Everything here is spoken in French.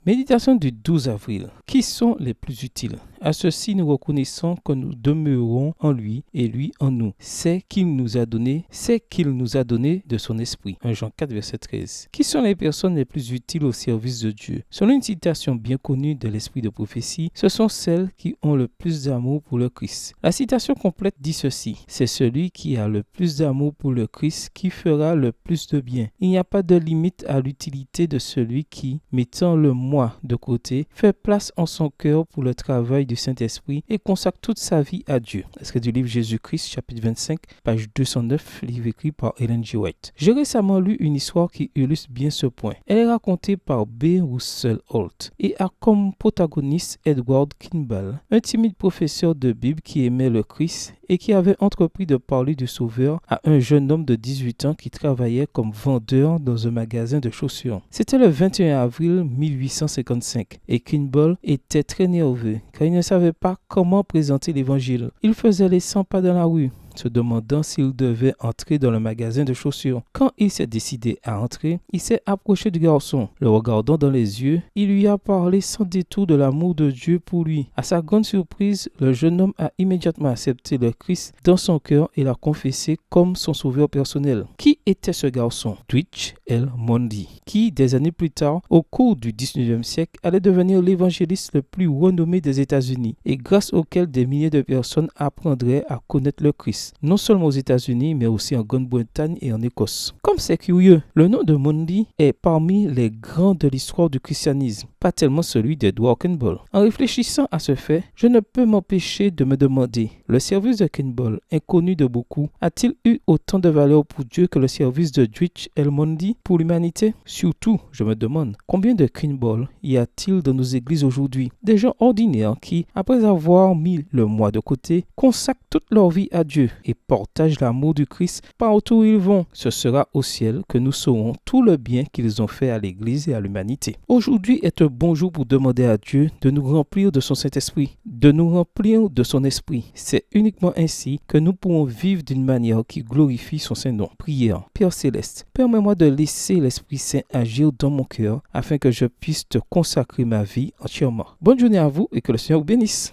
Méditation du 12 avril. Qui sont les plus utiles? À ceci, nous reconnaissons que nous demeurons en lui et lui en nous. C'est qu'il nous a donné de son esprit. 1 Jean 4, verset 13. Qui sont les personnes les plus utiles au service de Dieu? Selon une citation bien connue de l'esprit de prophétie, ce sont celles qui ont le plus d'amour pour le Christ. La citation complète dit ceci: c'est celui qui a le plus d'amour pour le Christ qui fera le plus de bien. Il n'y a pas de limite à l'utilité de celui qui, mettant le moi de côté, fait place en son cœur pour le travail du Saint-Esprit et consacre toute sa vie à Dieu. Extrait du livre Jésus-Christ, chapitre 25, page 209, livre écrit par Ellen G. White. J'ai récemment lu une histoire qui illustre bien ce point. Elle est racontée par B. Russell Holt et a comme protagoniste Edward Kimball, un timide professeur de Bible qui aimait le Christ et qui avait entrepris de parler du Sauveur à un jeune homme de 18 ans qui travaillait comme vendeur dans un magasin de chaussures. C'était le 21 avril 1855 et Kimball était très nerveux car il ne savait pas comment présenter l'évangile. Il faisait les 100 pas dans la rue, se demandant s'il devait entrer dans le magasin de chaussures. Quand il s'est décidé à entrer, il s'est approché du garçon. Le regardant dans les yeux, il lui a parlé sans détour de l'amour de Dieu pour lui. À sa grande surprise, le jeune homme a immédiatement accepté le Christ dans son cœur et l'a confessé comme son sauveur personnel. Qui était ce garçon? Dwight L. Moody, qui, des années plus tard, au cours du 19e siècle, allait devenir l'évangéliste le plus renommé des États-Unis et grâce auquel des milliers de personnes apprendraient à connaître le Christ, non seulement aux États-Unis, mais aussi en Grande-Bretagne et en Écosse. Comme c'est curieux, le nom de Moody est parmi les grands de l'histoire du christianisme, pas tellement celui d'Edward Kimball. En réfléchissant à ce fait, je ne peux m'empêcher de me demander, le service de Kimball, inconnu de beaucoup, a-t-il eu autant de valeur pour Dieu que le service de Dwight L. Moody pour l'humanité? Surtout, je me demande, combien de Kimball y a-t-il dans nos églises aujourd'hui? Des gens ordinaires qui, après avoir mis le moi de côté, consacrent toute leur vie à Dieu et partagent l'amour du Christ partout où ils vont. Ce sera au ciel que nous saurons tout le bien qu'ils ont fait à l'Église et à l'humanité. Aujourd'hui est un bon jour pour demander à Dieu de nous remplir de son Saint-Esprit, de nous remplir de son Esprit. C'est uniquement ainsi que nous pourrons vivre d'une manière qui glorifie son Saint-Nom. Prière. Père Céleste, permets-moi de laisser l'Esprit Saint agir dans mon cœur afin que je puisse te consacrer ma vie entièrement. Bonne journée à vous et que le Seigneur vous bénisse.